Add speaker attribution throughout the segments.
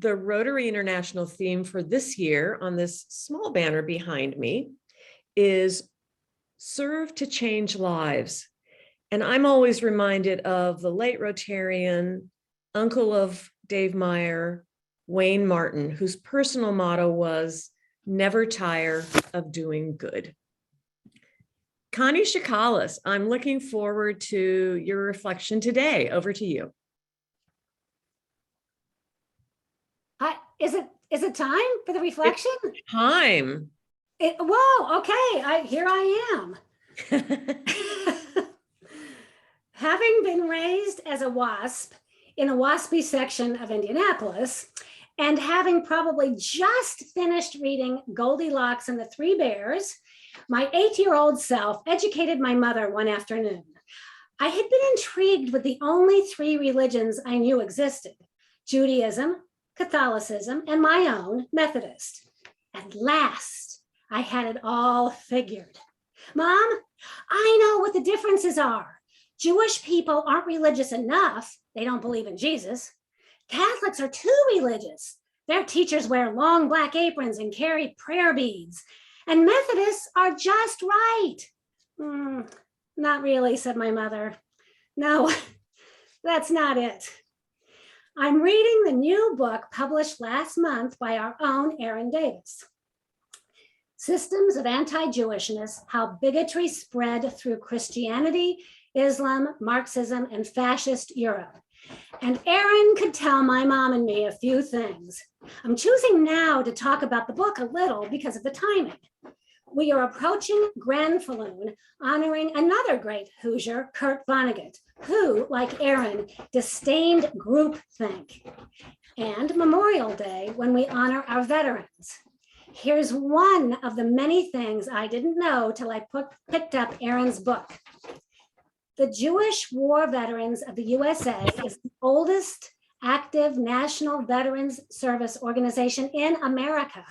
Speaker 1: Rotary International theme for this year on this small banner behind me is Serve to Change Lives. And I'm always reminded of the late Rotarian, uncle of Dave Meyer, Wayne Martin, whose personal motto was never tire of doing good. Connie Shikalis, I'm looking forward to your reflection today. Over to you.
Speaker 2: Is it time for the reflection?
Speaker 1: It's time.
Speaker 2: Whoa, okay, here I am. Having been raised as a WASP in a WASPy section of Indianapolis, and having probably just finished reading Goldilocks and the Three Bears, my 8-year-old self educated my mother one afternoon. I had been intrigued with the only 3 religions I knew existed: Judaism, Catholicism, and my own, Methodist. At last, I had it all figured. Mom, I know what the differences are. Jewish people aren't religious enough. They don't believe in Jesus. Catholics are too religious. Their teachers wear long black aprons and carry prayer beads. And Methodists are just right. Not really, said my mother. No, that's not it. I'm reading the new book published last month by our own Aaron Davis. Systems of Anti-Jewishness, How Bigotry Spread Through Christianity, Islam, Marxism, and Fascist Europe. And Aaron could tell my mom and me a few things. I'm choosing now to talk about the book a little because of the timing. We are approaching Grenfalloon, honoring another great Hoosier, Kurt Vonnegut, who, like Aaron, disdained groupthink, and Memorial Day, when we honor our veterans. Here's one of the many things I didn't know till I picked up Aaron's book. The Jewish War Veterans of the USA is the oldest active national veterans service organization in America.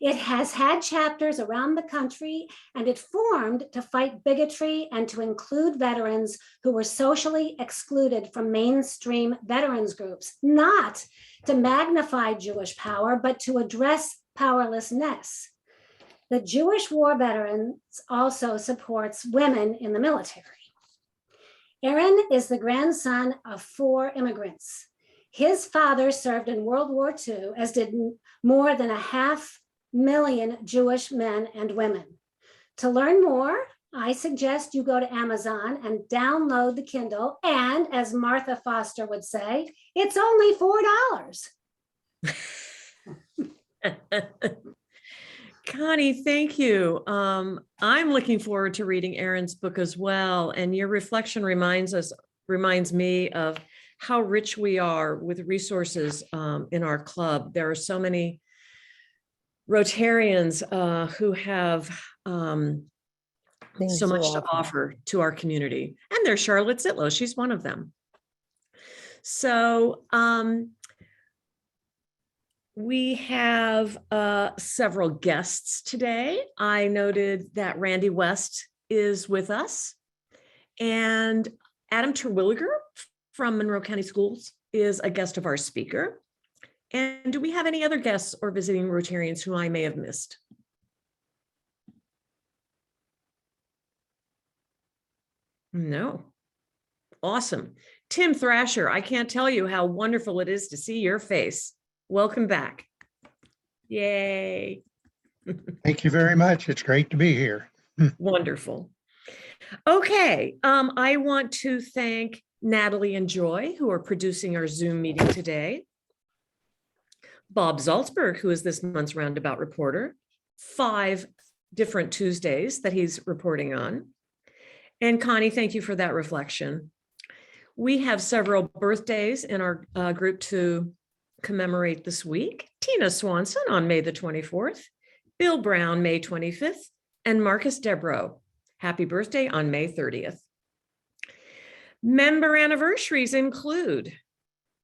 Speaker 2: It has had chapters around the country, and it formed to fight bigotry and to include veterans who were socially excluded from mainstream veterans groups, not to magnify Jewish power, but to address powerlessness. The Jewish War Veterans also supports women in the military. Aaron is the grandson of 4 immigrants. His father served in World War II, as did more than 500,000 Jewish men and women. To learn more, I suggest you go to Amazon and download the Kindle. And as Martha Foster would say, it's only $4.
Speaker 1: Connie, thank you. I'm looking forward to reading Aaron's book as well. And your reflection reminds me of how rich we are with resources in our club. There are so many Rotarians who have so much to offer to our community. And there's Charlotte Zitlow. She's one of them. So we have several guests today. I noted that Randy West is with us, and Adam Terwilliger from Monroe County Schools is a guest of our speaker. And do we have any other guests or visiting Rotarians who I may have missed? No. Awesome. Tim Thrasher, I can't tell you how wonderful it is to see your face. Welcome back. Yay.
Speaker 3: Thank you very much. It's great to be here.
Speaker 1: Wonderful. Okay. I want to thank Natalie and Joy, who are producing our Zoom meeting today. Bob Salzberg, who is this month's Roundabout reporter, 5 different Tuesdays that he's reporting on. And Connie, thank you for that reflection. We have several birthdays in our group to commemorate this week. Tina Swanson on May the 24th, Bill Brown, May 25th, and Marcus Debrow. Happy birthday on May 30th. Member anniversaries include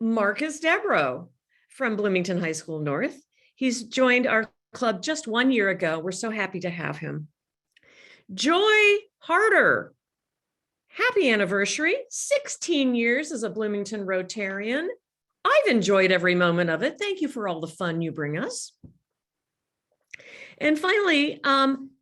Speaker 1: Marcus Debrow from Bloomington High School North. He's joined our club just 1 year ago. We're so happy to have him. Joy Harder. Happy anniversary, 16 years as a Bloomington Rotarian. I've enjoyed every moment of it. Thank you for all the fun you bring us. And finally,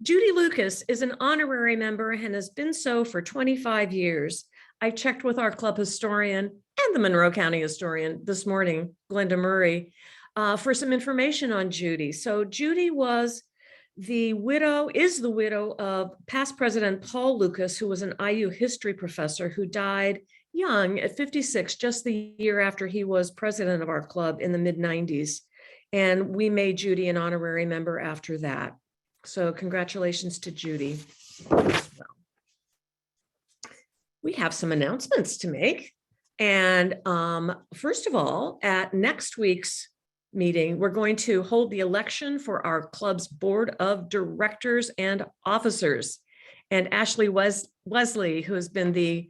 Speaker 1: Judy Lucas is an honorary member and has been so for 25 years. I checked with our club historian and the Monroe County historian this morning, Glenda Murray, for some information on Judy. So Judy is the widow of past President Paul Lucas, who was an IU history professor who died young at 56, just the year after he was president of our club in the mid-90s. And we made Judy an honorary member after that. So congratulations to Judy as well. We have some announcements to make. And first of all, at next week's meeting, we're going to hold the election for our club's board of directors and officers. And Ashley Wesley, who has been the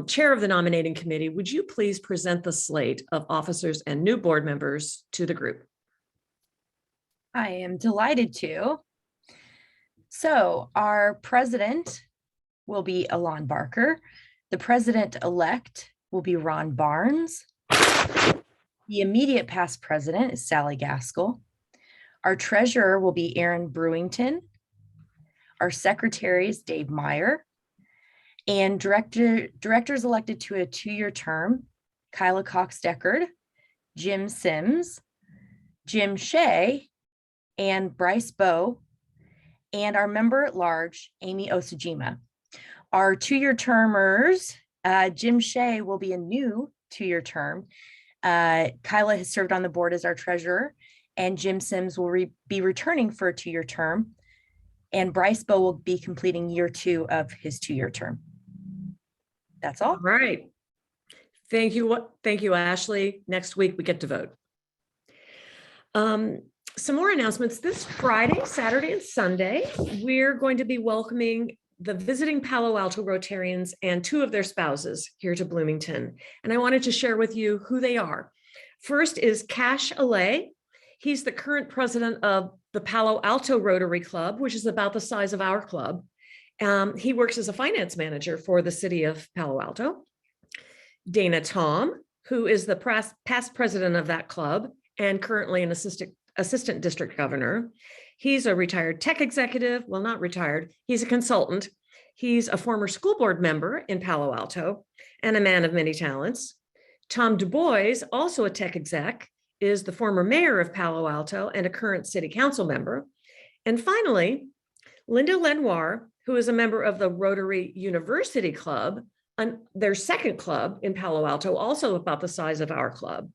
Speaker 1: chair of the nominating committee, would you please present the slate of officers and new board members to the group?
Speaker 4: I am delighted to. So our president will be Alon Barker. The president-elect will be Ron Barnes. The immediate past president is Sally Gaskell. Our treasurer will be Aaron Brewington. Our secretary is Dave Meyer. And directors elected to a 2-year term, Kyla Cox-Deckard, Jim Sims, Jim Shea, and Bryce Bowe, and our member at large, Amy Osajima. Our 2-year termers, Jim Shea will be a new 2-year term. Kyla has served on the board as our treasurer, and Jim Sims will be returning for a 2-year term, and Bryce Bowe will be completing year 2 of his 2-year term. That's all.
Speaker 1: All right. Thank you, Ashley. Next week, we get to vote. Some more announcements. This Friday, Saturday, and Sunday, we're going to be welcoming the visiting Palo Alto Rotarians and 2 of their spouses here to Bloomington. And I wanted to share with you who they are. First is Cash Allay. He's the current president of the Palo Alto Rotary Club, which is about the size of our club. He works as a finance manager for the city of Palo Alto. Dana Tom, who is the past president of that club and currently an assistant district governor. He's a retired tech executive. Well, not retired. He's a consultant. He's a former school board member in Palo Alto and a man of many talents. Tom Du Bois, also a tech exec, is the former mayor of Palo Alto and a current city council member. And finally, Linda Lenoir, who is a member of the Rotary University Club, their second club in Palo Alto, also about the size of our club.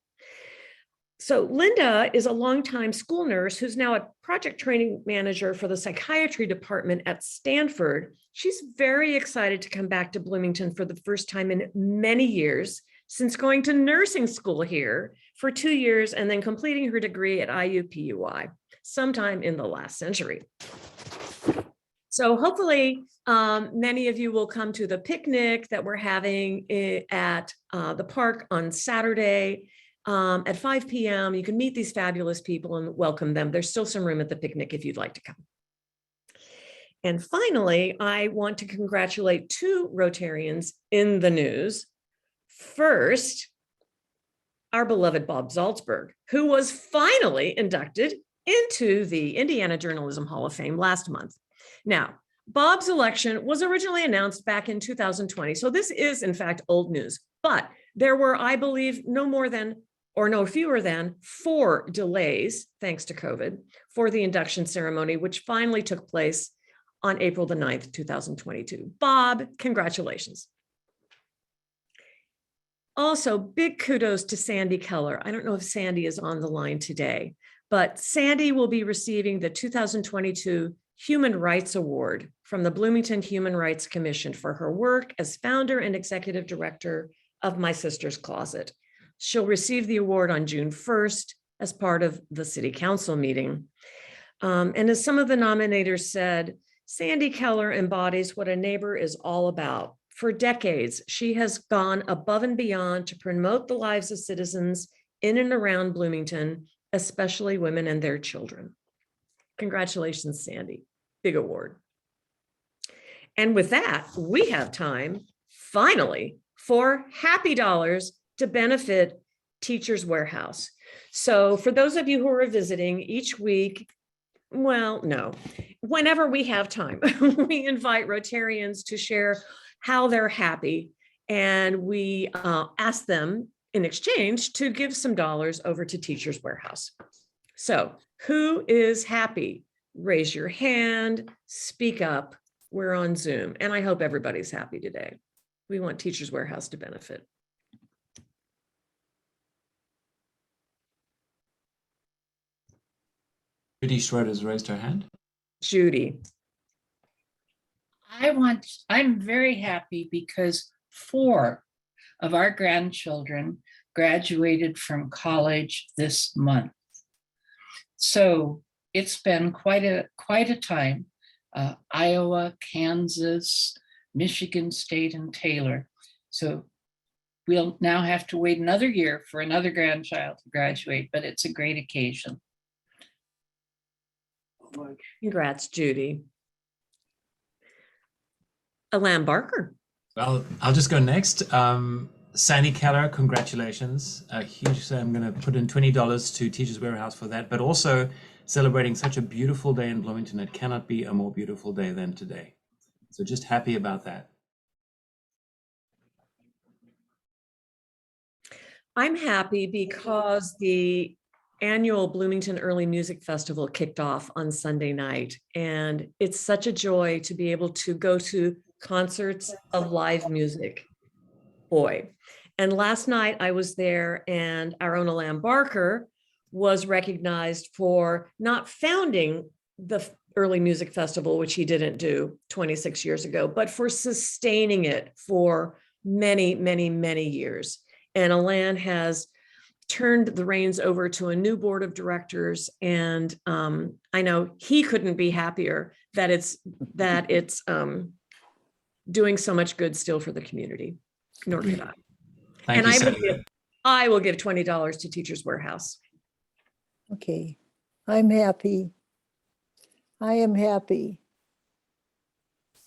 Speaker 1: So Linda is a longtime school nurse who's now a project training manager for the psychiatry department at Stanford. She's very excited to come back to Bloomington for the first time in many years since going to nursing school here for 2 years and then completing her degree at IUPUI sometime in the last century. So hopefully many of you will come to the picnic that we're having at the park on Saturday at 5 p.m. You can meet these fabulous people and welcome them. There's still some room at the picnic if you'd like to come. And finally, I want to congratulate 2 Rotarians in the news. First, our beloved Bob Salzberg, who was finally inducted into the Indiana Journalism Hall of Fame last month. Now, Bob's election was originally announced back in 2020. So this is, in fact, old news. But there were, I believe, no fewer than 4 delays, thanks to COVID, for the induction ceremony, which finally took place on April the 9th, 2022. Bob, congratulations. Also, big kudos to Sandy Keller. I don't know if Sandy is on the line today, but Sandy will be receiving the 2022 Human Rights Award from the Bloomington Human Rights Commission for her work as founder and executive director of My Sister's Closet. She'll receive the award on June 1st as part of the city council meeting. And as some of the nominators said, Sandy Keller embodies what a neighbor is all about. For decades, she has gone above and beyond to promote the lives of citizens in and around Bloomington, especially women and their children. Congratulations, Sandy. Big award. And with that, we have time, finally, for Happy Dollars to benefit Teachers Warehouse. So for those of you who are visiting each week, well, no, whenever we have time, we invite Rotarians to share how they're happy. And we ask them in exchange to give some dollars over to Teachers Warehouse. So who is happy? Raise your hand, speak up. We're on Zoom, and I hope everybody's happy today. We want Teachers Warehouse to benefit.
Speaker 5: Judy Schroeder's raised her hand.
Speaker 1: Judy.
Speaker 6: I'm very happy because 4 of our grandchildren graduated from college this month. So it's been quite a time. Iowa, Kansas, Michigan State, and Taylor. So we'll now have to wait another year for another grandchild to graduate, but it's a great occasion.
Speaker 1: Congrats, Judy. Alan Barker.
Speaker 5: Well, I'll just go next. Sandy Keller, congratulations. A huge, I'm going to put in $20 to Teachers Warehouse for that, but also celebrating such a beautiful day in Bloomington. It cannot be a more beautiful day than today. So just happy about that.
Speaker 1: I'm happy because the annual Bloomington Early Music Festival kicked off on Sunday night. And it's such a joy to be able to go to concerts of live music. Boy. And last night I was there, and our own Alan Barker was recognized for not founding the Early Music Festival, which he didn't do 26 years ago, but for sustaining it for many, many, many years. And Alan has turned the reins over to a new board of directors. And I know he couldn't be happier that it's doing so much good still for the community, nor could I.
Speaker 5: Thank you, Sandy.
Speaker 1: I will give $20 to Teachers Warehouse.
Speaker 7: Okay, I'm happy. I am happy.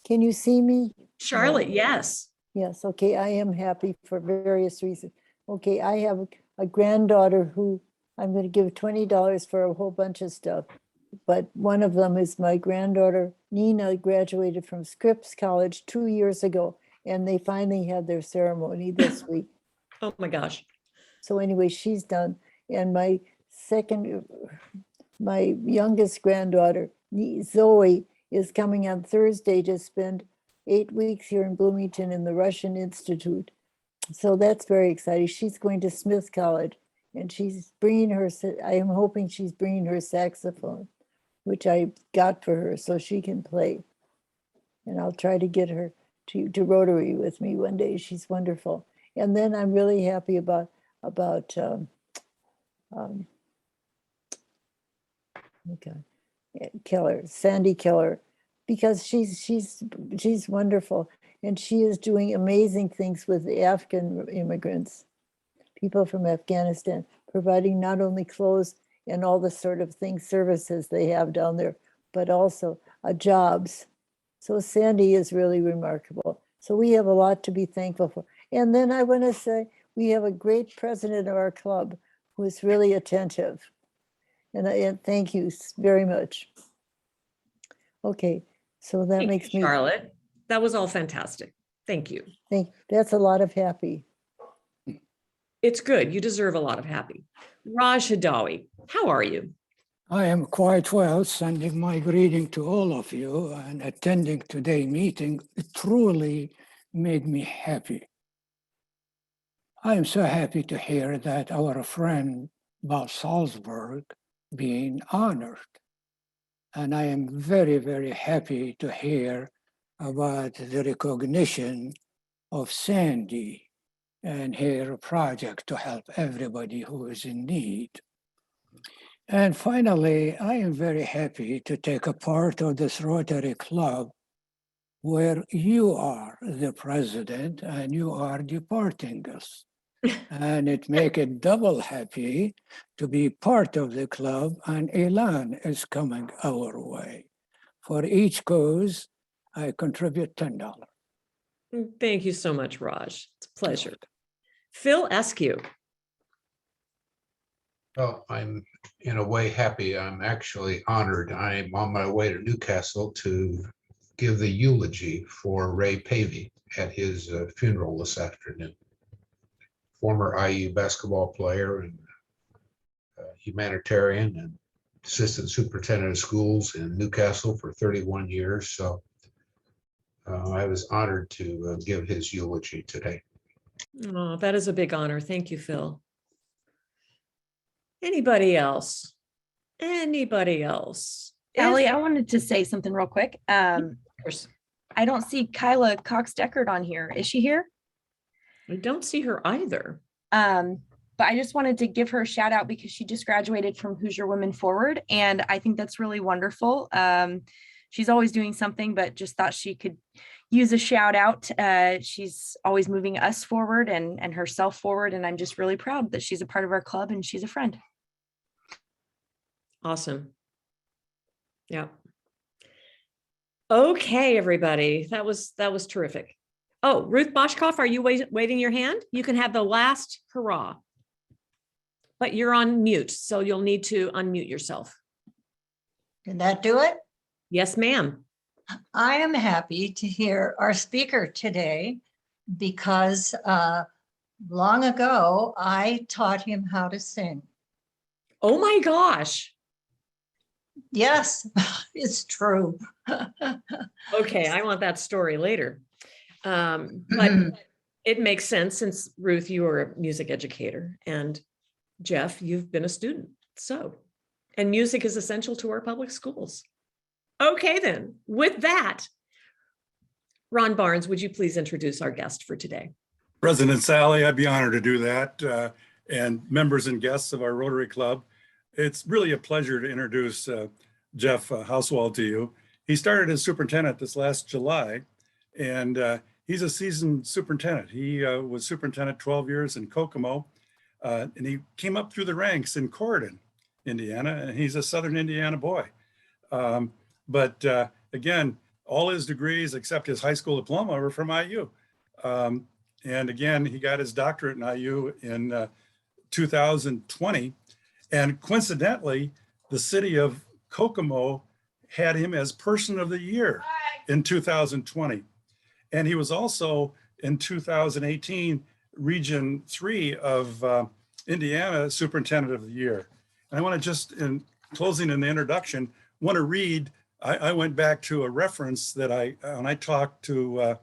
Speaker 7: Can you see me?
Speaker 1: Charlotte, yes.
Speaker 7: Yes, okay, I am happy for various reasons. Okay, I have a granddaughter who I'm going to give $20 for a whole bunch of stuff. But one of them is my granddaughter, Nina, graduated from Scripps College 2 years ago, and they finally had their ceremony this week.
Speaker 1: Oh my gosh.
Speaker 7: So anyway, she's done. And my youngest granddaughter, Zoe, is coming on Thursday to spend 8 weeks here in Bloomington in the Russian Institute. So that's very exciting. She's going to Smith College, and she's bringing her, I am hoping she's bringing her saxophone, which I got for her so she can play. And I'll try to get her to Rotary with me one day. She's wonderful. And then I'm really happy about Keller, Sandy Keller, because she's wonderful, and she is doing amazing things with the Afghan immigrants, people from Afghanistan, providing not only clothes and all the sort of things, services they have down there, but also jobs. So Sandy is really remarkable. So we have a lot to be thankful for. And then I want to say we have a great president of our club who is really attentive. And thank you very much. Okay, so that makes me,
Speaker 1: Charlotte, that was all fantastic. Thank you.
Speaker 7: that's a lot of happy.
Speaker 1: It's good. You deserve a lot of happy. Raj Hadawi, how are you?
Speaker 8: I am quite well, sending my greeting to all of you, and attending today's meeting. It truly made me happy. I am so happy to hear that our friend Bob Salzberg being honored. And I am very, very happy to hear about the recognition of Sandy and her project to help everybody who is in need. And finally, I am very happy to take a part of this Rotary Club where you are the president and you are departing us. And it makes it double happy to be part of the club, and Elan is coming our way. For each cause, I contribute $10.
Speaker 1: Thank you so much, Raj. It's a pleasure. Phil Eskew.
Speaker 9: Well, I'm in a way happy. I'm actually honored. I'm on my way to Newcastle to give the eulogy for Ray Pavey at his funeral this afternoon. Former IU basketball player and humanitarian and assistant superintendent of schools in Newcastle for 31 years. So I was honored to give his eulogy today.
Speaker 1: Oh, that is a big honor. Thank you, Phil. Anybody else? Anybody else?
Speaker 4: Allie, I wanted to say something real quick.
Speaker 1: Of course.
Speaker 4: I don't see Kyla Cox-Deckard on here. Is she here?
Speaker 1: I don't see her either.
Speaker 4: But I just wanted to give her a shout out because she just graduated from Hoosier Women Forward. And I think that's really wonderful. She's always doing something, but just thought she could use a shout out. She's always moving us forward and herself forward. And I'm just really proud that she's a part of our club and she's a friend.
Speaker 1: Awesome. Yeah. Okay, everybody. That was terrific. Oh, Ruth Boschkoff, are you waving your hand? You can have the last hurrah. But you're on mute, so you'll need to unmute yourself.
Speaker 10: Can that do it?
Speaker 1: Yes, ma'am.
Speaker 10: I am happy to hear our speaker today because long ago I taught him how to sing.
Speaker 1: Oh my gosh.
Speaker 10: Yes, it's true.
Speaker 1: Okay, I want that story later. But it makes sense since Ruth, you are a music educator, and Jeff, you've been a student. So, and music is essential to our public schools. Okay, then, with that, Ron Barnes, would you please introduce our guest for today?
Speaker 11: President Sally, I'd be honored to do that. And members and guests of our Rotary Club, it's really a pleasure to introduce Jeff Hauswald to you. He started as superintendent this last July, and he's a seasoned superintendent. He was superintendent 12 years in Kokomo, and he came up through the ranks in Corydon, Indiana, and he's a Southern Indiana boy. But again, all his degrees except his high school diploma were from IU. And again, he got his doctorate in IU in 2020. And coincidentally, the city of Kokomo had him as Person of the Year in 2020. And he was also in 2018, Region 3 of Indiana Superintendent of the Year. And I want to just, in closing in the introduction, want to read, I went back to a reference that when I talked to,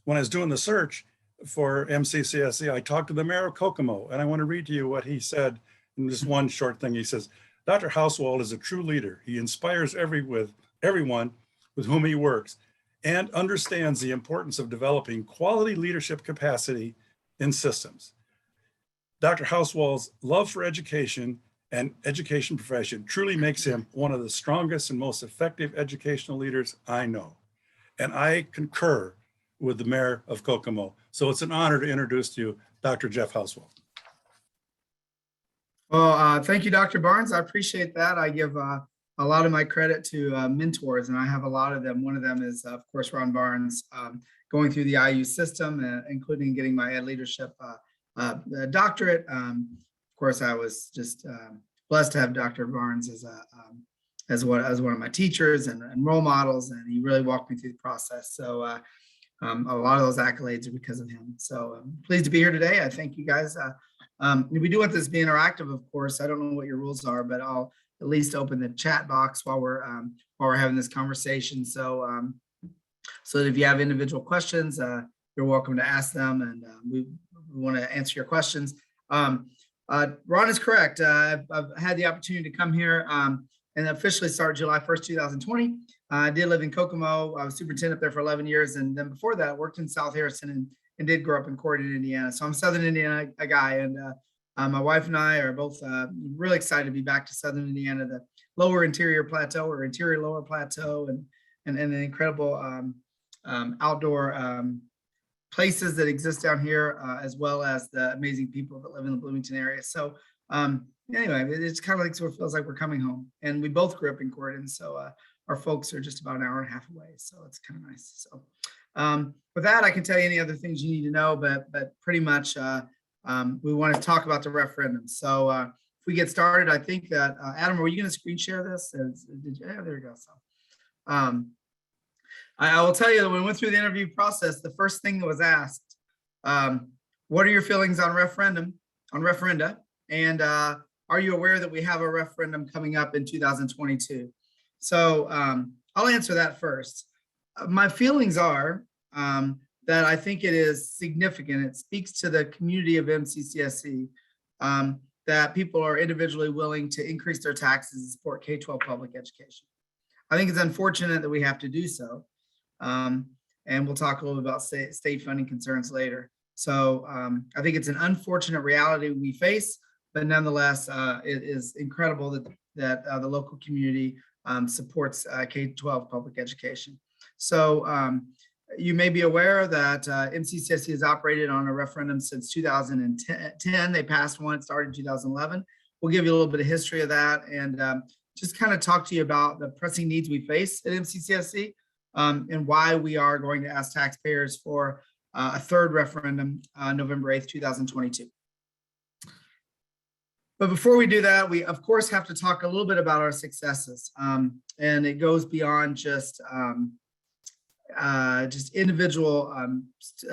Speaker 11: when I was doing the search for MCCSC, I talked to the mayor of Kokomo, and I want to read to you what he said in this one short thing. He says, Dr. Hauswald is a true leader. He inspires everyone with whom he works and understands the importance of developing quality leadership capacity in systems. Dr. Hauswald's love for education and education profession truly makes him one of the strongest and most effective educational leaders I know. And I concur with the mayor of Kokomo. So it's an honor to introduce to you Dr. Jeff Hauswald.
Speaker 12: Well, thank you, Dr. Barnes. I appreciate that. I give a lot of my credit to mentors, and I have a lot of them. One of them is, of course, Ron Barnes, going through the IU system, including getting my ed leadership doctorate. Of course, I was just blessed to have Dr. Barnes as one of my teachers and role models, and he really walked me through the process. So a lot of those accolades are because of him. So I'm pleased to be here today. I thank you guys. We do want this to be interactive, of course. I don't know what your rules are, but I'll at least open the chat box while we're having this conversation. So so that if you have individual questions, you're welcome to ask them, and we want to answer your questions. Ron is correct. I've had the opportunity to come here and officially start July 1st, 2020. I did live in Kokomo. I was superintendent up there for 11 years. And then before that, I worked in South Harrison and did grow up in Corydon, Indiana. So I'm a Southern Indiana guy. And my wife and I are both really excited to be back to Southern Indiana, the lower interior plateau or interior lower plateau, and an incredible outdoor places that exist down here, as well as the amazing people that live in the Bloomington area. So anyway, it's kind of like sort of feels like we're coming home, and we both grew up in Corydon. So our folks are just about an hour and a half away. So it's kind of nice. So with that, I can tell you any other things you need to know, but pretty much we want to talk about the referendum. So if we get started, I think that, Adam, were you going to screen share this? Yeah, there you go. So I will tell you that when we went through the interview process, the first thing that was asked, what are your feelings on referenda? And are you aware that we have a referendum coming up in 2022? So I'll answer that first. My feelings are that I think it is significant. It speaks to the community of MCCSC that people are individually willing to increase their taxes to support K-12 public education. I think it's unfortunate that we have to do so. And we'll talk a little bit about state funding concerns later. So I think it's an unfortunate reality we face, but nonetheless, it is incredible that the local community supports K-12 public education. So you may be aware that MCCSC has operated on a referendum since 2010. They passed one, it started in 2011. We'll give you a little bit of history of that and just kind of talk to you about the pressing needs we face at MCCSC and why we are going to ask taxpayers for a third referendum on November 8th, 2022. But before we do that, we of course have to talk a little bit about our successes. And it goes beyond just individual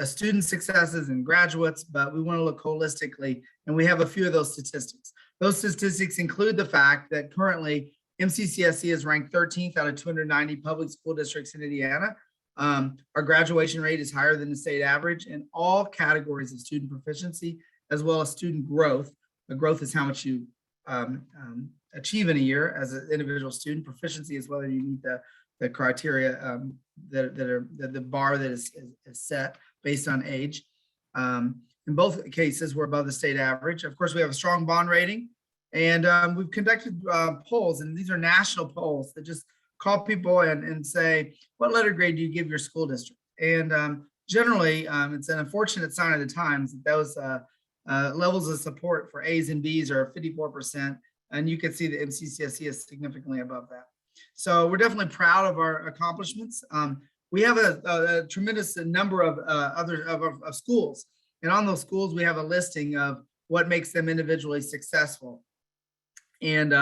Speaker 12: student successes and graduates, but we want to look holistically, and we have a few of those statistics. Those statistics include the fact that currently MCCSC is ranked 13th out of 290 public school districts in Indiana. Our graduation rate is higher than the state average in all categories of student proficiency, as well as student growth. The growth is how much you achieve in a year as an individual student. Proficiency is whether you meet the criteria that the bar that is set based on age. In both cases, we're above the state average. Of course, we have a strong bond rating, and we've conducted polls, and these are national polls that just call people and say, what letter grade do you give your school district? And generally, it's an unfortunate sign of the times that those levels of support for A's and B's are 54%, and you can see the MCCSC is significantly above that. So we're definitely proud of our accomplishments. We have a tremendous number of of schools, and on those schools we have a listing of what makes them individually successful. And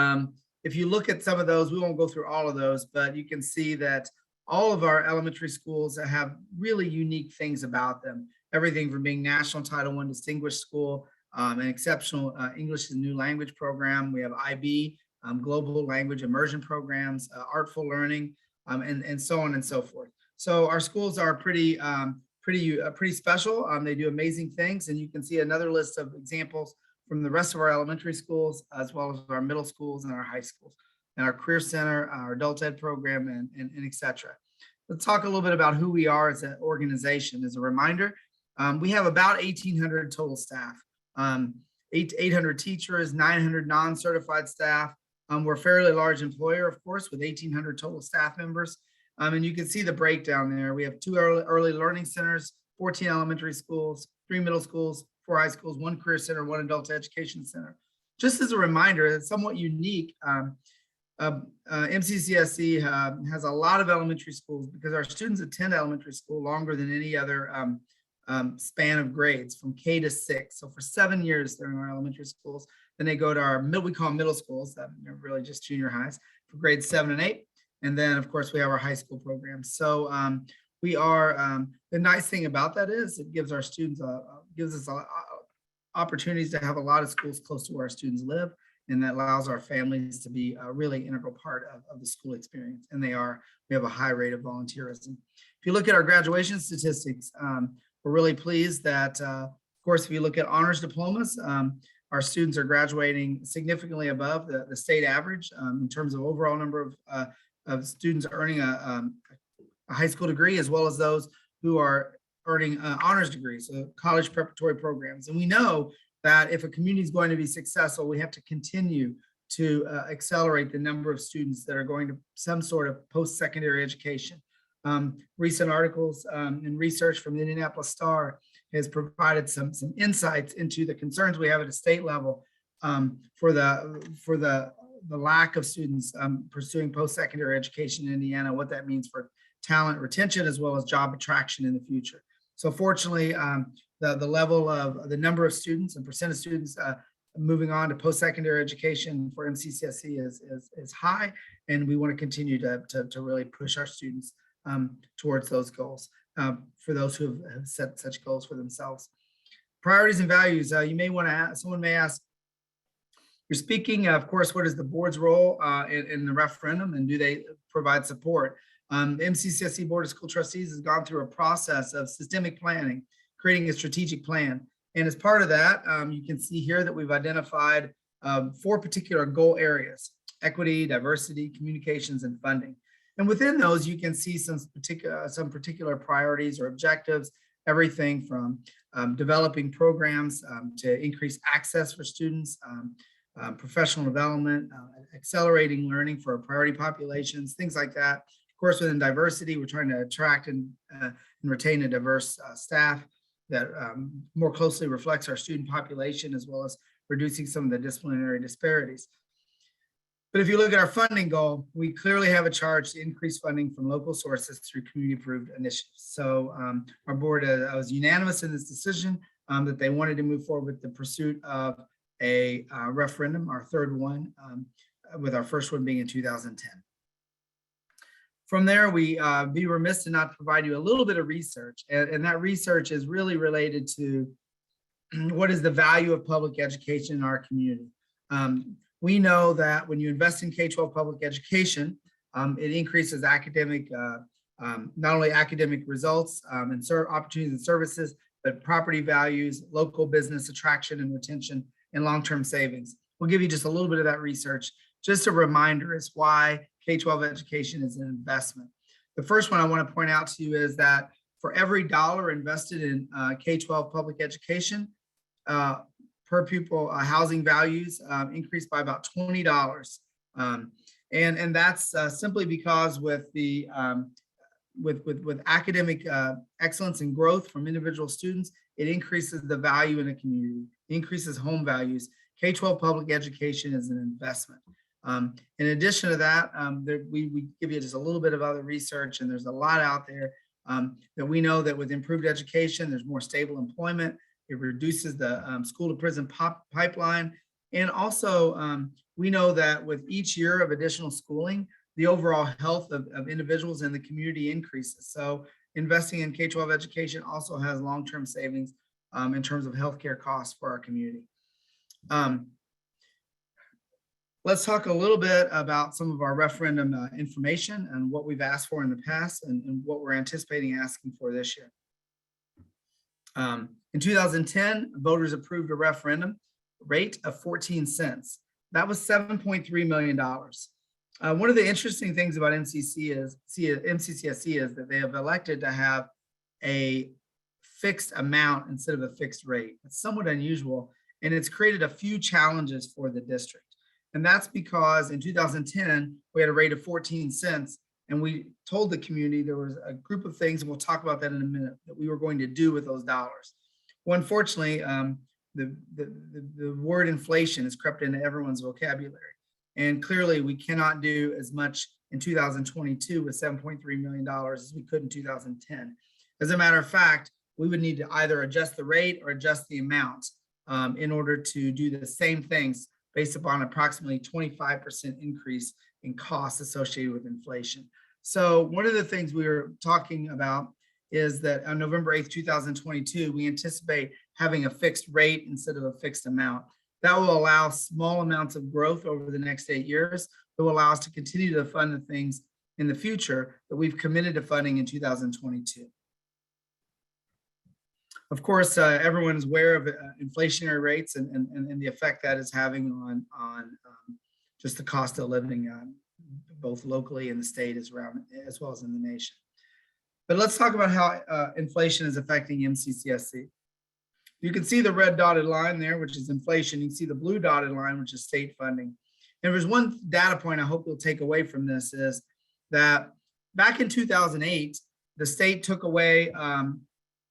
Speaker 12: if you look at some of those, we won't go through all of those, but you can see that all of our elementary schools have really unique things about them. Everything from being National Title I Distinguished School, an exceptional English as a new language program. We have IB, global language immersion programs, artful learning, and so on and so forth. So our schools are pretty special. They do amazing things, and you can see another list of examples from the rest of our elementary schools, as well as our middle schools and our high schools, and our career center, our adult ed program, and et cetera. Let's talk a little bit about who we are as an organization. As a reminder, we have about 1,800 total staff, 800 teachers, 900 non-certified staff. We're a fairly large employer, of course, with 1,800 total staff members. And you can see the breakdown there. We have 2 early learning centers, 14 elementary schools, 3 middle schools, 4 high schools, 1 career center, 1 adult education center. Just as a reminder, it's somewhat unique. MCCSC has a lot of elementary schools because our students attend elementary school longer than any other span of grades, from K to 6. So for 7 years, they're in our elementary schools. Then they go to our we call them middle schools, that are really just junior highs, for grades 7 and 8. And then, of course, we have our high school programs. So we are, the nice thing about that is it gives our students, gives us opportunities to have a lot of schools close to where our students live. And that allows our families to be a really integral part of the school experience. And we have a high rate of volunteerism. If you look at our graduation statistics, we're really pleased that, of course, if you look at honors diplomas, our students are graduating significantly above the state average in terms of overall number of students earning a high school degree, as well as those who are earning honors degrees, so college preparatory programs. And we know that if a community is going to be successful, we have to continue to accelerate the number of students that are going to some sort of post-secondary education. Recent articles and research from the Indianapolis Star has provided some insights into the concerns we have at a state level for the the lack of students pursuing post-secondary education in Indiana, what that means for talent retention as well as job attraction in the future. So fortunately, the level of the number of students and percent of students moving on to post-secondary education for MCCSC is high, and we want to continue to really push our students towards those goals for those who have set such goals for themselves. Priorities and values. You may want to ask, someone may ask, you're speaking, of course, what is the board's role in the referendum, and do they provide support? The MCCSC Board of School Trustees has gone through a process of systemic planning, creating a strategic plan. And as part of that, you can see here that we've identified 4 particular goal areas: equity, diversity, communications, and funding. And within those, you can see some particular priorities or objectives, everything from developing programs to increase access for students, professional development, accelerating learning for priority populations, things like that. Of course, within diversity, we're trying to attract and retain a diverse staff that more closely reflects our student population, as well as reducing some of the disciplinary disparities. But if you look at our funding goal, we clearly have a charge to increase funding from local sources through community-approved initiatives. So our board was unanimous in this decision that they wanted to move forward with the pursuit of a referendum, our third one, with our first one being in 2010. From there, we be remiss to not provide you a little bit of research, and that research is really related to what is the value of public education in our community. We know that when you invest in K-12 public education, it increases academic, not only academic results and opportunities and services, but property values, local business attraction and retention, and long-term savings. We'll give you just a little bit of that research. Just a reminder is why K-12 education is an investment. The first one I want to point out to you is that for every $1 invested in K-12 public education, per pupil housing values increased by about $20. And that's simply because with the with academic excellence and growth from individual students, it increases the value in a community, increases home values. K-12 public education is an investment. In addition to that, we give you just a little bit of other research, and there's a lot out there that we know that with improved education, there's more stable employment. It reduces the school to prison pipeline. And also, we know that with each year of additional schooling, the overall health of individuals in the community increases. So investing in K-12 education also has long-term savings in terms of healthcare costs for our community. Let's talk a little bit about some of our referendum information and what we've asked for in the past and what we're anticipating asking for this year. In 2010, voters approved a referendum rate of 14 cents. That was $7.3 million. One of the interesting things about MCCSC is that they have elected to have a fixed amount instead of a fixed rate. It's somewhat unusual, and it's created a few challenges for the district. And that's because in 2010, we had a rate of 14 cents, and we told the community there was a group of things, and we'll talk about that in a minute, that we were going to do with those dollars. Well, unfortunately, the word inflation has crept into everyone's vocabulary. And clearly, we cannot do as much in 2022 with $7.3 million as we could in 2010. As a matter of fact, we would need to either adjust the rate or adjust the amount in order to do the same things based upon approximately 25% increase in costs associated with inflation. So one of the things we were talking about is that on November 8th, 2022, we anticipate having a fixed rate instead of a fixed amount. That will allow small amounts of growth over the next 8 years. It will allow us to continue to fund the things in the future that we've committed to funding in 2022. Of course, everyone is aware of inflationary rates and the effect that is having on just the cost of living, both locally in the state as well as in the nation. But let's talk about how inflation is affecting MCCSC. You can see the red dotted line there, which is inflation. You can see the blue dotted line, which is state funding. And there's one data point I hope you'll take away from this is that back in 2008, the state took away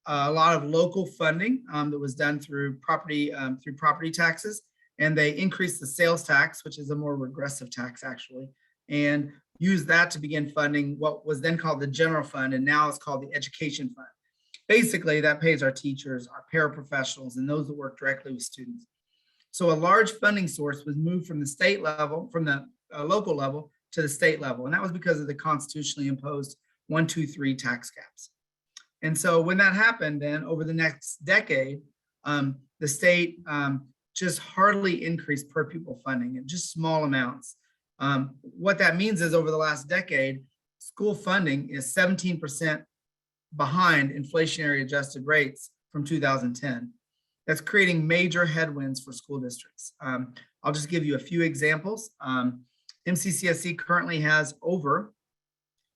Speaker 12: a lot of local funding that was done through property taxes. and they increased the sales tax, which is a more regressive tax actually, and used that to begin funding what was then called the general fund, and now it's called the education fund. Basically, that pays our teachers, our paraprofessionals, and those that work directly with students. So a large funding source was moved from the state level, from the local level to the state level. And that was because of the constitutionally imposed 1, 2, 3 tax caps. And so when that happened, then over the next decade, the state just hardly increased per pupil funding and just small amounts. What that means is over the last decade, school funding is 17% behind inflationary adjusted rates from 2010. That's creating major headwinds for school districts. I'll just give you a few examples. MCCSC currently has over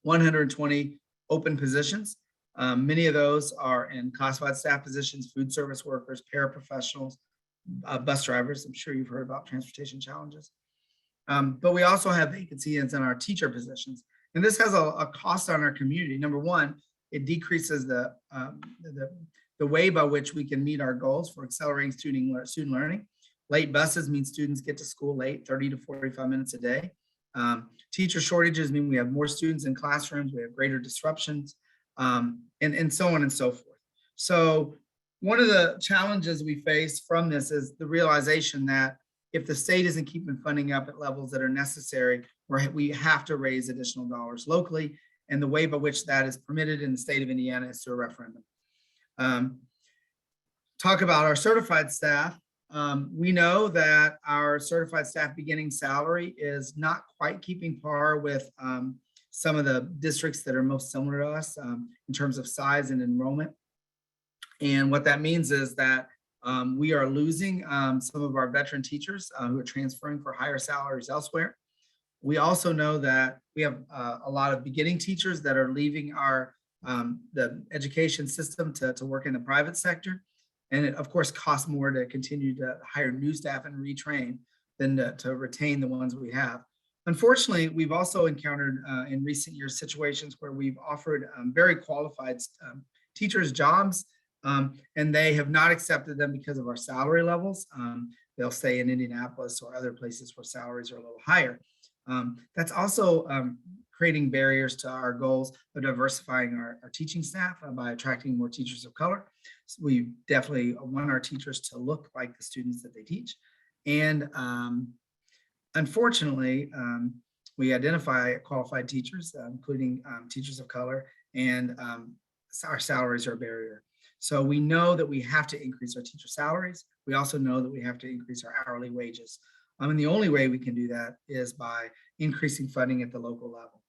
Speaker 12: 120 open positions. Many of those are in classified staff positions, food service workers, paraprofessionals, bus drivers. I'm sure you've heard about transportation challenges. But we also have vacancies in our teacher positions. And this has a cost on our community. Number one, it decreases the way by which we can meet our goals for accelerating student learning. Late buses mean students get to school late, 30 to 45 minutes a day. Teacher shortages mean we have more students in classrooms, we have greater disruptions, and so on and so forth. So one of the challenges we face from this is the realization that if the state isn't keeping funding up at levels that are necessary, we have to raise additional dollars locally. And the way by which that is permitted in the state of Indiana is through a referendum. Talk about our certified staff. We know that our certified staff beginning salary is not quite keeping par with some of the districts that are most similar to us in terms of size and enrollment. And what that means is that we are losing some of our veteran teachers who are transferring for higher salaries elsewhere. We also know that we have a lot of beginning teachers that are leaving the education system to work in the private sector. And it, of course, costs more to continue to hire new staff and retrain than to retain the ones we have. Unfortunately, we've also encountered in recent years situations where we've offered very qualified teachers jobs, and they have not accepted them because of our salary levels. They'll stay in Indianapolis or other places where salaries are a little higher. That's also creating barriers to our goals of diversifying our teaching staff by attracting more teachers of color. So we definitely want our teachers to look like the students that they teach. And unfortunately, we identify qualified teachers, including teachers of color, and our salaries are a barrier. So we know that we have to increase our teacher salaries. We also know that we have to increase our hourly wages. And the only way we can do that is by increasing funding at the local level.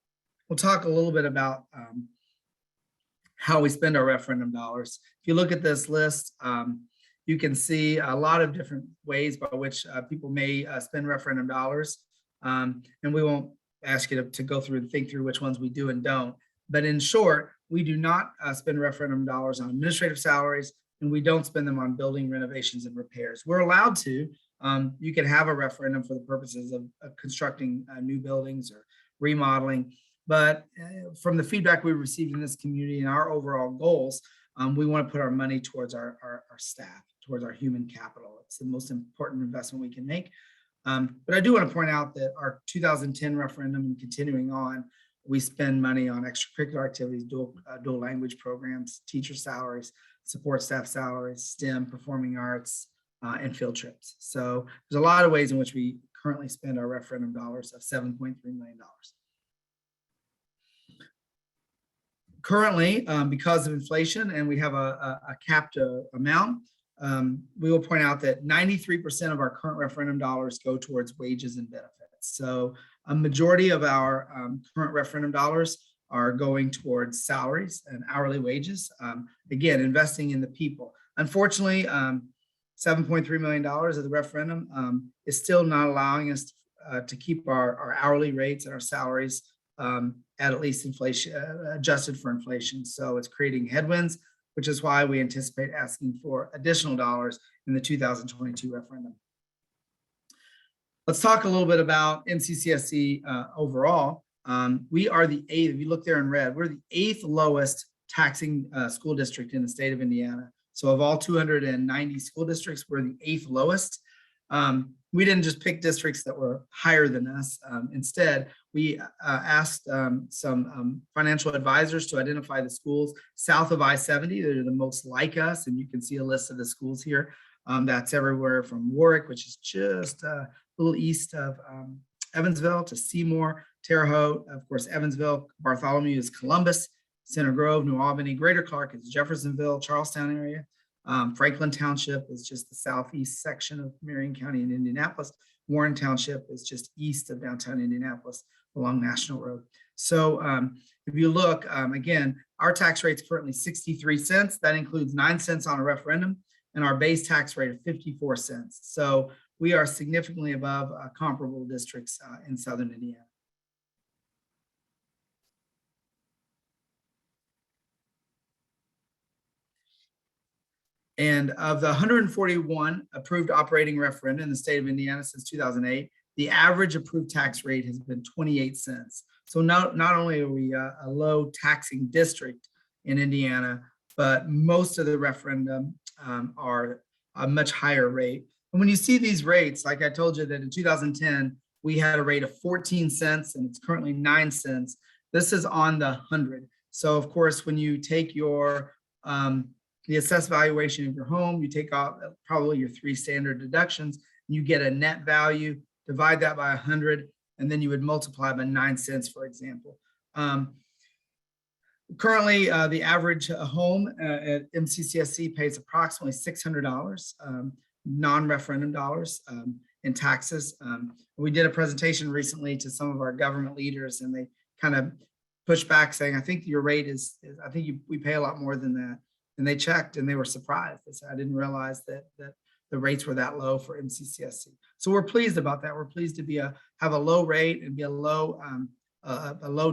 Speaker 12: We'll talk a little bit about how we spend our referendum dollars. If you look at this list, you can see a lot of different ways by which people may spend referendum dollars. And we won't ask you to go through and think through which ones we do and don't. But in short, we do not spend referendum dollars on administrative salaries, and we don't spend them on building renovations and repairs. We're allowed to. You can have a referendum for the purposes of constructing new buildings or remodeling. But from the feedback we received in this community and our overall goals, we want to put our money towards our staff, towards our human capital. It's the most important investment we can make. But I do want to point out that our 2010 referendum and continuing on, we spend money on extracurricular activities, dual language programs, teacher salaries, support staff salaries, STEM, performing arts, and field trips. So there's a lot of ways in which we currently spend our referendum dollars of $7.3 million. Currently, because of inflation, and we have a capped amount, we will point out that 93% of our current referendum dollars go towards wages and benefits. So a majority of our current referendum dollars are going towards salaries and hourly wages. Again, investing in the people. Unfortunately, $7.3 million of the referendum is still not allowing us to keep our hourly rates and our salaries at least inflation adjusted for inflation. So it's creating headwinds, which is why we anticipate asking for additional dollars in the 2022 referendum. Let's talk a little bit about MCCSC overall. We are the 8th, if you look there in red, we're the 8th lowest taxing school district in the state of Indiana. So of all 290 school districts, we're the 8th lowest. we didn't just pick districts that were higher than us. Instead, we asked some financial advisors to identify the schools south of I-70 that are the most like us. And you can see a list of the schools here. That's everywhere from Warwick, which is just a little east of Evansville, to Seymour, Terre Haute, of course, Evansville. Bartholomew is Columbus, Center Grove, New Albany. Greater Clark is Jeffersonville, Charlestown area. Franklin Township is just the southeast section of Marion County in Indianapolis. Warren Township is just east of downtown Indianapolis along National Road. So if you look, again, our tax rate is currently 63 cents. That includes 9 cents on a referendum and our base tax rate of 54 cents. So we are significantly above comparable districts in Southern Indiana. And of the 141 approved operating referenda in the state of Indiana since 2008, the average approved tax rate has been 28 cents. So not only are we a low taxing district in Indiana, but most of the referendum are a much higher rate. And when you see these rates, like I told you that in 2010, we had a rate of 14 cents and it's currently 9 cents. This is on the 100. So of course, when you take your the assessed valuation of your home, you take off probably your 3 standard deductions, you get a net value, divide that by 100, and then you would multiply by 9 cents, for example. Currently, the average home at MCCSC pays approximately $600, non-referendum dollars in taxes. We did a presentation recently to some of our government leaders, and they kind of pushed back saying, I think your rate is I think we pay a lot more than that. And they checked and they were surprised. They said, I didn't realize that the rates were that low for MCCSC. So we're pleased about that. We're pleased to have a low rate and be a low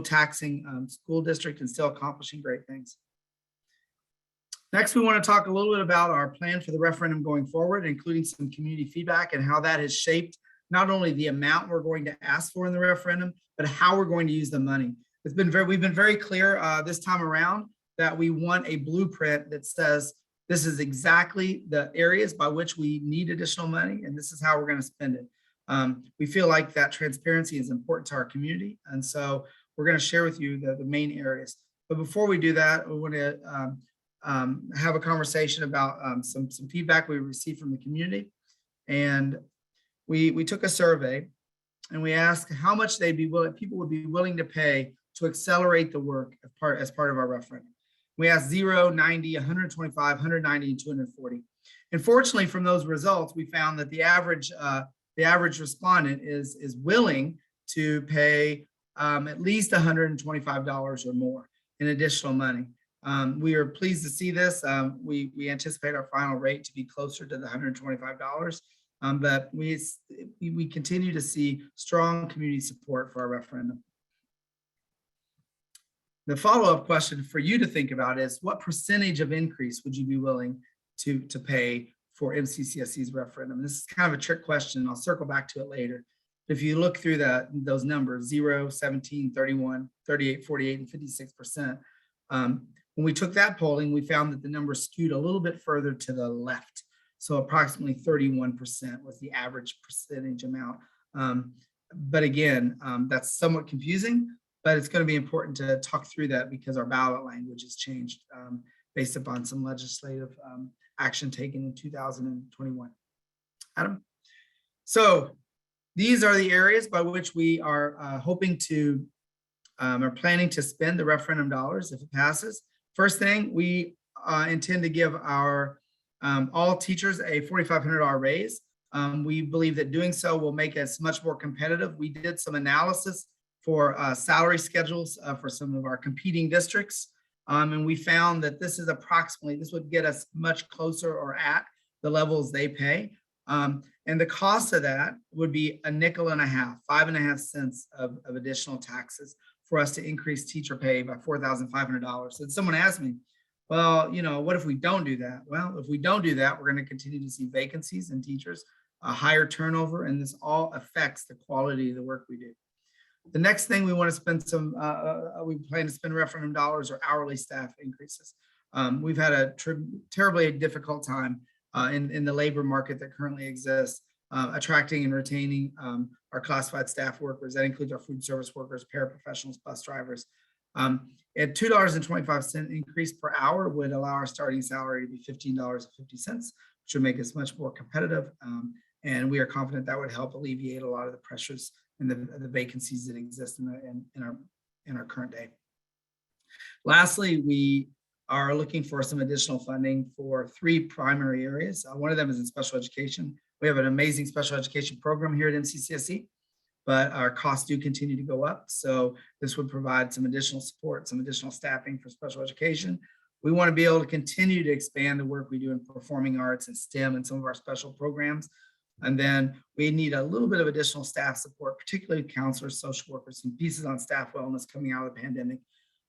Speaker 12: taxing school district and still accomplishing great things. Next, we want to talk a little bit about our plan for the referendum going forward, including some community feedback and how that has shaped not only the amount we're going to ask for in the referendum, but how we're going to use the money. We've been very clear this time around that we want a blueprint that says this is exactly the areas by which we need additional money, and this is how we're going to spend it. We feel like that transparency is important to our community, and so we're going to share with you the main areas. But before we do that, we want to have a conversation about some feedback we received from the community. And we took a survey and we asked how much people would be willing to pay to accelerate the work as part of our referendum. We asked 0, 90, 125, 190, and 240. And fortunately, from those results, we found that the average respondent is willing to pay at least $125 or more in additional money. We are pleased to see this. We anticipate our final rate to be closer to the $125, but we continue to see strong community support for our referendum. The follow-up question for you to think about is, what percentage of increase would you be willing to pay for MCCSC's referendum? This is kind of a trick question. I'll circle back to it later. If you look through those numbers, 0, 17, 31, 38, 48, and 56%, when we took that polling, we found that the number skewed a little bit further to the left. So approximately 31% was the average percentage amount. But again, that's somewhat confusing, but it's going to be important to talk through that because our ballot language has changed based upon some legislative action taken in 2021. Adam? So these are the areas by which we are hoping to, are planning to spend the referendum dollars if it passes. First thing, we intend to give our all teachers a $4,500 raise. We believe that doing so will make us much more competitive. We did some analysis for salary schedules for some of our competing districts. And we found that this would get us much closer or at the levels they pay. And the cost of that would be $0.50, 5.5 cents of additional taxes for us to increase teacher pay by $4,500. And someone asked me, well, what if we don't do that? Well, if we don't do that, we're going to continue to see vacancies in teachers, a higher turnover, and this all affects the quality of the work we do. The next thing we want to spend we plan to spend referendum dollars or hourly staff increases. We've had a terribly difficult time in the labor market that currently exists. attracting and retaining our classified staff workers. That includes our food service workers, paraprofessionals, bus drivers. At $2.25 increase per hour would allow our starting salary to be $15.50, which would make us much more competitive. And we are confident that would help alleviate a lot of the pressures and the vacancies that exist in our current day. Lastly, we are looking for some additional funding for 3 primary areas. One of them is in special education. We have an amazing special education program here at MCCSC, but our costs do continue to go up. So this would provide some additional support, some additional staffing for special education. We want to be able to continue to expand the work we do in performing arts and STEM and some of our special programs. And then we need a little bit of additional staff support, particularly counselors, social workers, some pieces on staff wellness coming out of the pandemic.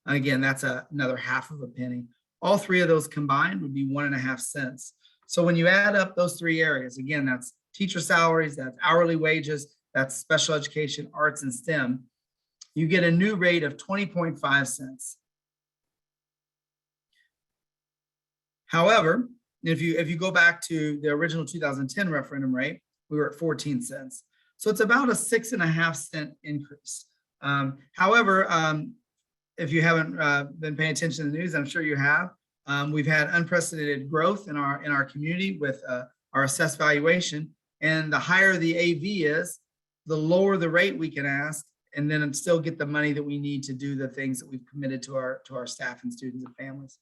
Speaker 12: And again, that's another half of a penny. All 3 of those combined would be 1.5 cents. So when you add up those 3 areas, again, that's teacher salaries, that's hourly wages, that's special education, arts, and STEM, you get a new rate of 20.5 cents. However, if you go back to the original 2010 referendum rate, we were at 14 cents. So it's about a 6.5 cent increase. However, if you haven't been paying attention to the news, I'm sure you have. We've had unprecedented growth in our community with our assessed valuation, and the higher the AV is, the lower the rate we can ask, and then still get the money that we need to do the things that we've committed to our staff and students and families.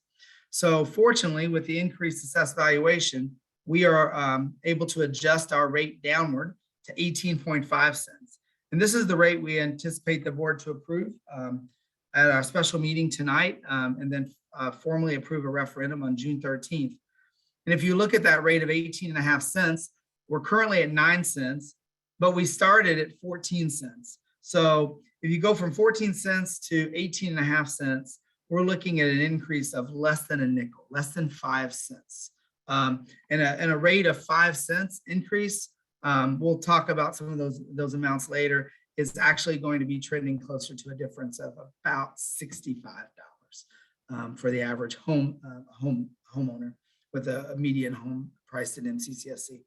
Speaker 12: So fortunately, with the increased assessed valuation, we are able to adjust our rate downward to 18.5 cents. And this is the rate we anticipate the board to approve at our special meeting tonight, and then formally approve a referendum on June 13th. And if you look at that rate of 18.5 cents, we're currently at 9 cents, but we started at 14 cents. So if you go from 14 cents to 18.5 cents, we're looking at an increase of less than a nickel, less than 5 cents. And a rate of 5 cents increase, we'll talk about some of those amounts later, is actually going to be trending closer to a difference of about $65 for the average homeowner with a median home priced at MCCSC.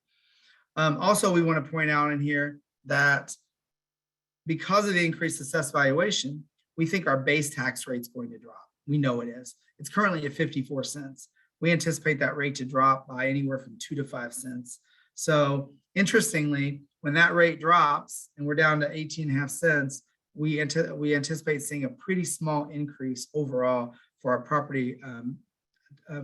Speaker 12: Also, we want to point out in here that because of the increased assessed valuation, we think our base tax rate is going to drop. We know it is. It's currently at 54 cents. We anticipate that rate to drop by anywhere from 2 to 5 cents. So interestingly, when that rate drops and we're down to 18.5 cents, we anticipate seeing a pretty small increase overall for our property,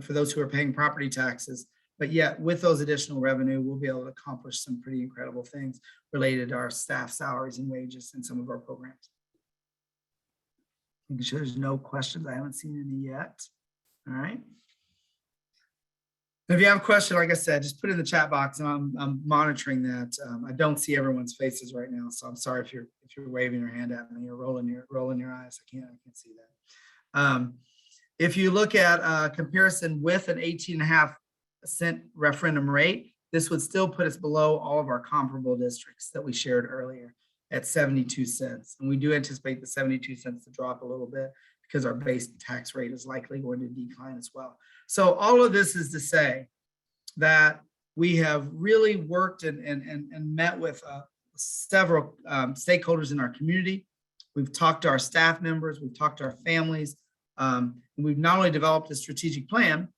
Speaker 12: for those who are paying property taxes. But yet with those additional revenue, we'll be able to accomplish some pretty incredible things related to our staff salaries and wages in some of our programs. Making sure there's no questions. I haven't seen any yet. All right. If you have a question, like I said, just put it in the chat box, and I'm monitoring that. I don't see everyone's faces right now, so I'm sorry if you're waving your hand at me or rolling your eyes. I can't see that. If you look at comparison with an 18.5 cent referendum rate, this would still put us below all of our comparable districts that we shared earlier at 72 cents. And we do anticipate the 72 cents to drop a little bit because our base tax rate is likely going to decline as well. So all of this is to say that we have really worked and met with several stakeholders in our community. We've talked to our staff members, we've talked to our families, and we've not only developed a strategic plan,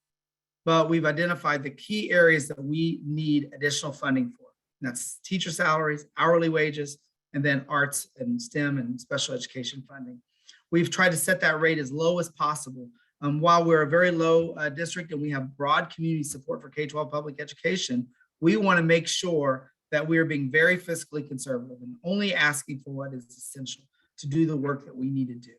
Speaker 12: but we've identified the key areas that we need additional funding for. And that's teacher salaries, hourly wages, and then arts and STEM and special education funding. We've tried to set that rate as low as possible. While we're a very low district and we have broad community support for K-12 public education, we want to make sure that we are being very fiscally conservative and only asking for what is essential to do the work that we need to do.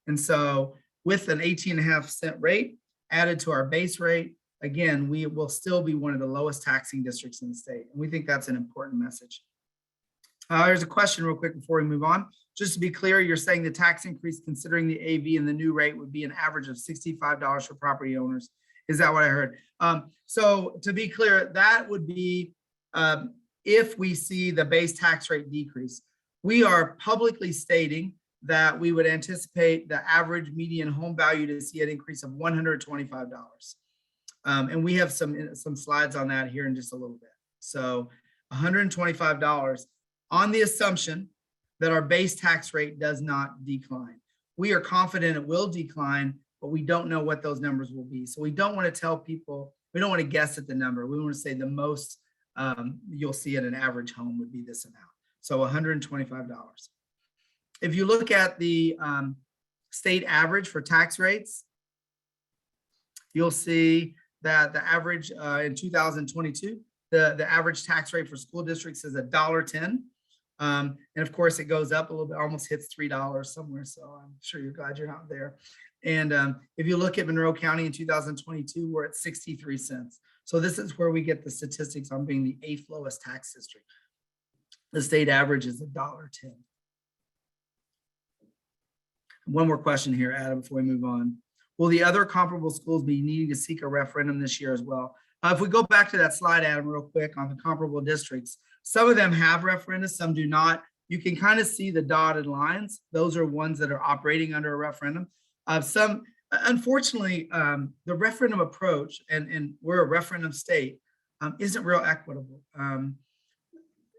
Speaker 12: And so with an 18.5 cent rate added to our base rate, again, we will still be one of the lowest taxing districts in the state. And we think that's an important message. There's a question real quick before we move on. Just to be clear, you're saying the tax increase considering the AV and the new rate would be an average of $65 for property owners. Is that what I heard? So to be clear, that would be if we see the base tax rate decrease. We are publicly stating that we would anticipate the average median home value to see an increase of $125. And we have some slides on that here in just a little bit. So $125 on the assumption that our base tax rate does not decline. We are confident it will decline, but we don't know what those numbers will be. So we don't want to tell people, we don't want to guess at the number. We want to say the most you'll see in an average home would be this amount. So $125. If you look at the state average for tax rates, you'll see that the average in 2022, the average tax rate for school districts is $1.10. And of course, it goes up a little bit, almost hits $3 somewhere. So I'm sure you're glad you're not there. And if you look at Monroe County in 2022, we're at 63 cents. So this is where we get the statistics on being the 8th lowest tax district. The state average is $1.10. One more question here, Adam, before we move on. Will the other comparable schools be needing to seek a referendum this year as well? If we go back to that slide, Adam, real quick on the comparable districts, some of them have referenda, some do not. You can kind of see the dotted lines. Those are ones that are operating under a referendum. Some, unfortunately, the referendum approach, and we're a referendum state, isn't real equitable.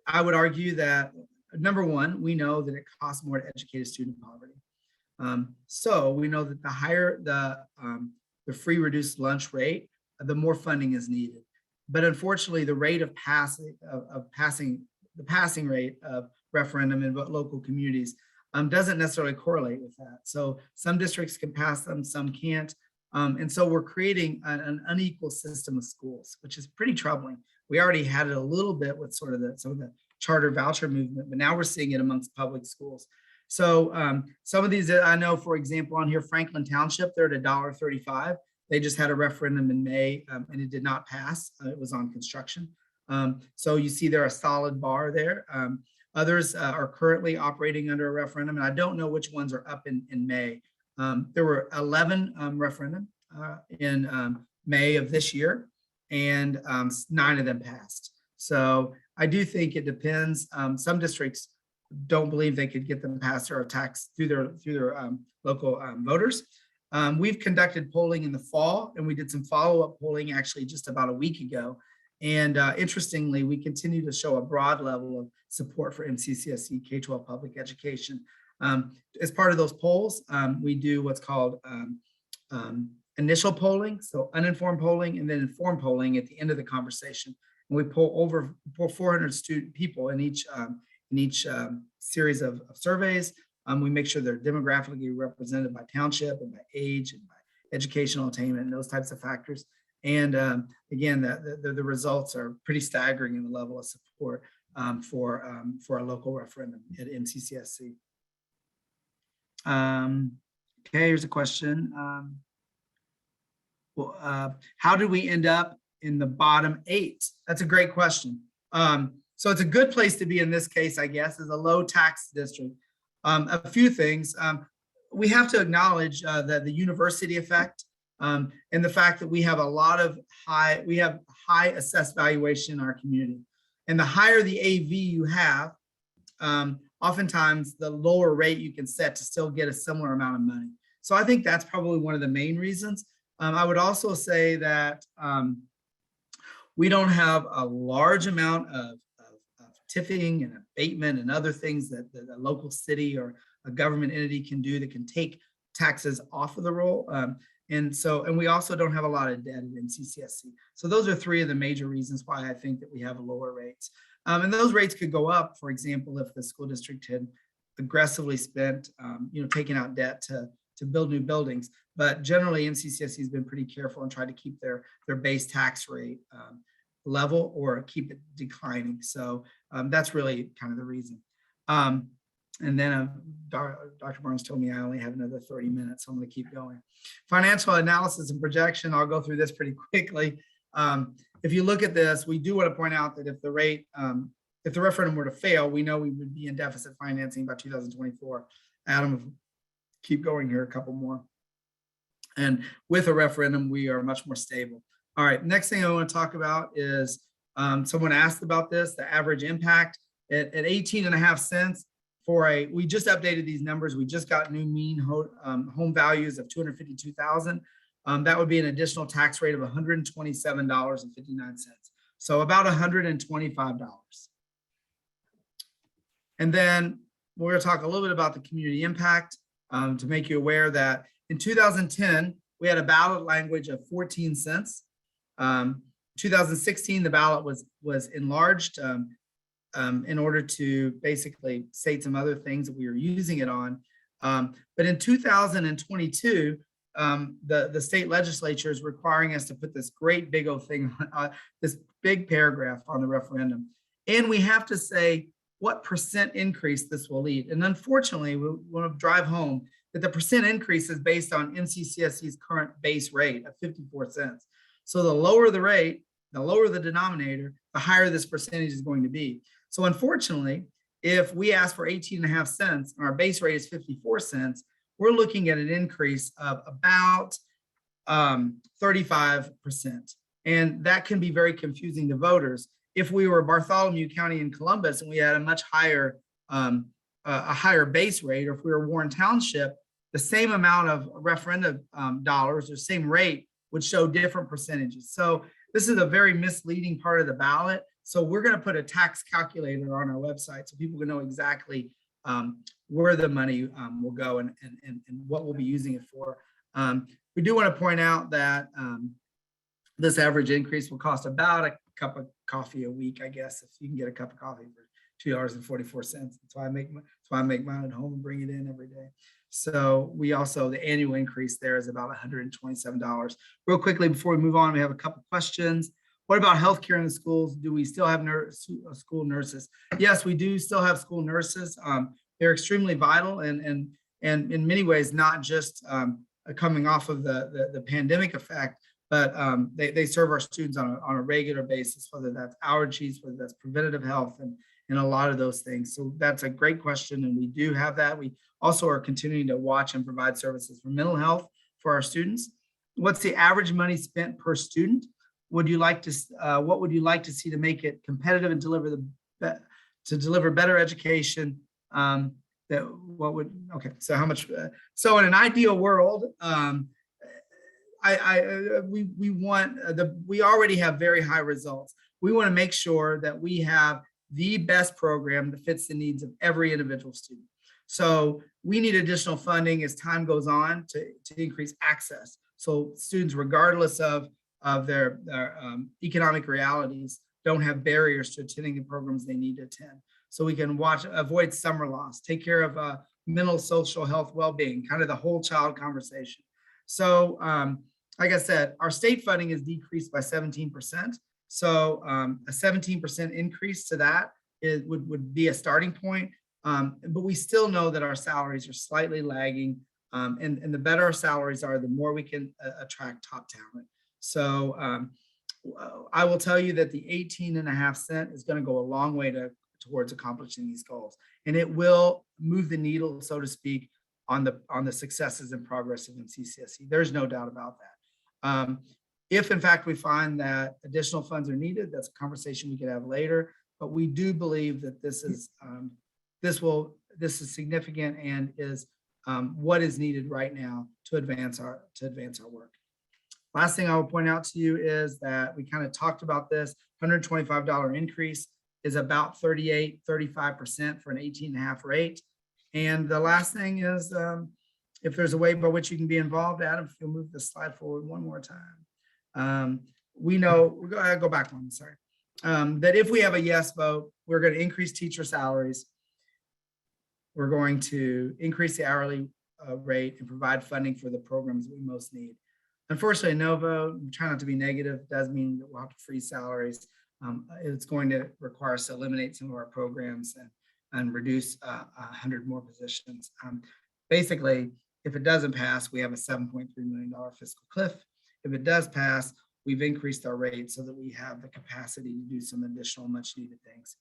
Speaker 12: I would argue that, number one, we know that it costs more to educate a student in poverty. So we know that the higher the free reduced lunch rate, the more funding is needed. But unfortunately, the rate of passing rate of referendum in local communities doesn't necessarily correlate with that. So some districts can pass them, some can't. And so we're creating an unequal system of schools, which is pretty troubling. We already had it a little bit with sort of some of the charter voucher movement, but now we're seeing it amongst public schools. So some of these, I know, for example, on here, Franklin Township, they're at $1.35. They just had a referendum in May and it did not pass. It was on construction. So you see there a solid bar there. Others are currently operating under a referendum, and I don't know which ones are up in May. There were 11 referendum in May of this year, and 9 of them passed. So I do think it depends. Some districts don't believe they could get them passed or taxed through their local voters. We've conducted polling in the fall, and we did some follow-up polling actually just about a week ago. And interestingly, we continue to show a broad level of support for MCCSE K-12 public education. As part of those polls, we do what's called initial polling, so uninformed polling, and then informed polling at the end of the conversation. And we poll 400 people in each series of surveys. We make sure they're demographically represented by township and by age and by educational attainment and those types of factors. And again, the results are pretty staggering in the level of support for a local referendum at MCCSC. Okay, here's a question. How did we end up in the bottom 8? That's a great question. So it's a good place to be in this case, I guess, is a low tax district. A few things. We have to acknowledge that the university effect and the fact that we have high assessed valuation in our community. And the higher the AV you have, oftentimes the lower rate you can set to still get a similar amount of money. So I think that's probably one of the main reasons. I would also say that we don't have a large amount of tipping and abatement and other things that a local city or a government entity can do that can take taxes off of the roll. And we also don't have a lot of debt at MCCSC. So those are 3 of the major reasons why I think that we have lower rates. And those rates could go up, for example, if the school district had aggressively spent, taking out debt to build new buildings. But generally, MCCSC has been pretty careful and tried to keep their base tax rate level or keep it declining. So that's really kind of the reason. And then Dr. Barnes told me I only have another 30 minutes, so I'm going to keep going. Financial analysis and projection, I'll go through this pretty quickly. If you look at this, we do want to point out that if the referendum were to fail, we know we would be in deficit financing by 2024. Adam, keep going here, a couple more. And with a referendum, we are much more stable. All right, next thing I want to talk about is someone asked about this, the average impact at 18.5 cents we just updated these numbers. We just got new mean home values of $252,000. That would be an additional tax rate of $127.59. So about $125. And then we're going to talk a little bit about the community impact to make you aware that in 2010, we had a ballot language of 14 cents. 2016, the ballot was enlarged in order to basically state some other things that we were using it on. But in 2022, the state legislature is requiring us to put this great big old thing, this big paragraph on the referendum. And we have to say what percent increase this will lead. And unfortunately, we want to drive home that the percent increase is based on MCCSC's current base rate of 54 cents. So the lower the rate, the lower the denominator, the higher this percentage is going to be. So unfortunately, if we ask for 18.5 cents and our base rate is 54 cents, we're looking at an increase of about 35%. And that can be very confusing to voters. If we were Bartholomew County in Columbus and we had a much higher, a higher base rate, or if we were Warren Township, the same amount of referendum dollars or same rate would show different percentages. So this is a very misleading part of the ballot. So we're going to put a tax calculator on our website so people can know exactly where the money will go and what we'll be using it for. We do want to point out that this average increase will cost about a cup of coffee a week, I guess, if you can get a cup of coffee for $2.44. That's why I make mine at home and bring it in every day. So we also, the annual increase there is about $127. Real quickly, before we move on, we have a couple questions. What about healthcare in the schools? Do we still have school nurses? Yes, we do still have school nurses. They're extremely vital and in many ways, not just coming off of the pandemic effect, but they serve our students on a regular basis, whether that's allergies, whether that's preventative health, and a lot of those things. So that's a great question, and we do have that. We also are continuing to watch and provide services for mental health for our students. What's the average money spent per student? Would you like to? What would you like to see to make it competitive and deliver better education? So how much? So in an ideal world, we already have very high results. We want to make sure that we have the best program that fits the needs of every individual student. So we need additional funding as time goes on to increase access. So students, regardless of their economic realities, don't have barriers to attending the programs they need to attend. So we can avoid summer loss, take care of mental, social health, well-being, kind of the whole child conversation. So like I said, our state funding is decreased by 17%. So a 17% increase to that would be a starting point. But we still know that our salaries are slightly lagging. And the better our salaries are, the more we can attract top talent. So I will tell you that the 18.5 cents is going to go a long way towards accomplishing these goals. And it will move the needle, so to speak, on the successes and progress of MCCSC. There's no doubt about that. If in fact we find that additional funds are needed, that's a conversation we could have later. But we do believe that this is significant and is what is needed right now to advance our work. Last thing I will point out to you is that we kind of talked about this $125 increase is about 35% for an 18.5 rate. And the last thing is, if there's a way by which you can be involved, Adam, if you'll move the slide forward one more time. We know, we're going to go back one, sorry. That if we have a yes vote, we're going to increase teacher salaries. We're going to increase the hourly rate and provide funding for the programs we most need. Unfortunately, no vote, we try not to be negative, does mean that we'll have to freeze salaries. It's going to require us to eliminate some of our programs and reduce 100 more positions. Basically, if it doesn't pass, we have a $7.3 million fiscal cliff. If it does pass, we've increased our rate so that we have the capacity to do some additional much needed things.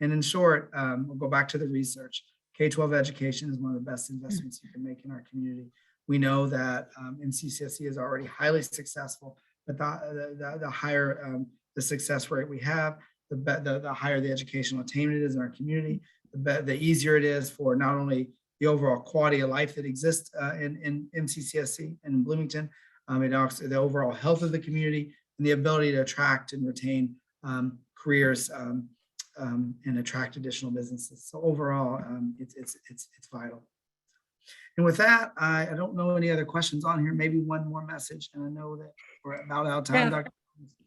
Speaker 12: And in short, we'll go back to the research. K-12 education is one of the best investments you can make in our community. We know that MCCSC is already highly successful, but the higher the success rate we have, the higher the educational attainment is in our community, the easier it is for not only the overall quality of life that exists in MCCSC and in Bloomington, it also the overall health of the community and the ability to attract and retain careers and attract additional businesses. So overall, it's vital. And with that, I don't know any other questions on here. Maybe one more message, and I know that we're about out of time.
Speaker 1: Yeah.
Speaker 12: Dr.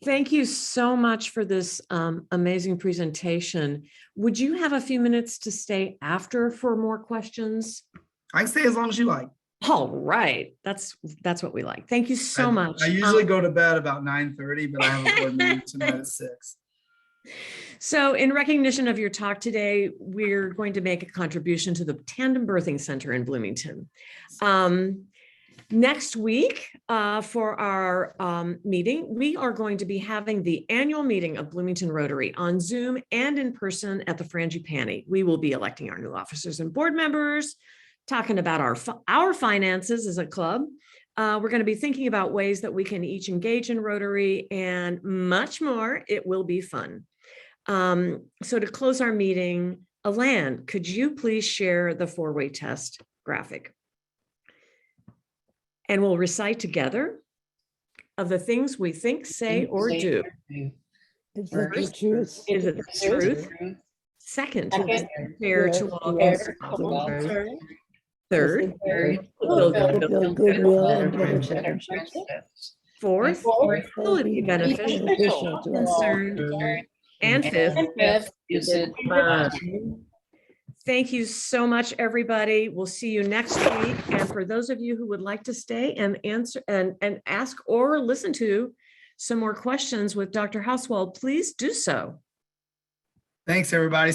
Speaker 1: Thank you so much for this amazing presentation. Would you have a few minutes to stay after for more questions?
Speaker 12: I can stay as long as you like.
Speaker 1: All right, that's what we like. Thank you so much.
Speaker 12: I usually go to bed about 9:30, but I have a board meeting tonight at 6.
Speaker 1: So in recognition of your talk today, we're going to make a contribution to the Tandem Birthing Center in Bloomington. Next week, for our meeting, we are going to be having the annual meeting of Bloomington Rotary on Zoom and in person at the Frangipani. We will be electing our new officers and board members, talking about our finances as a club. We're going to be thinking about ways that we can each engage in Rotary and much more. It will be fun. So to close our meeting, Alan, could you please share the 4-way test graphic? And we'll recite together of the things we think, say, or do.
Speaker 7: Is it the truth?
Speaker 1: Is it the truth? Second, fair to all concerned. Third, will
Speaker 7: build goodwill and benefit.
Speaker 1: Fourth, will it be beneficial to concerned? And fifth,
Speaker 6: is it
Speaker 1: fun? Thank you so much, everybody. We'll see you next week. And for those of you who would like to stay and answer and ask or listen to some more questions with Dr. Hauswald, please do so.
Speaker 12: Thanks, everybody.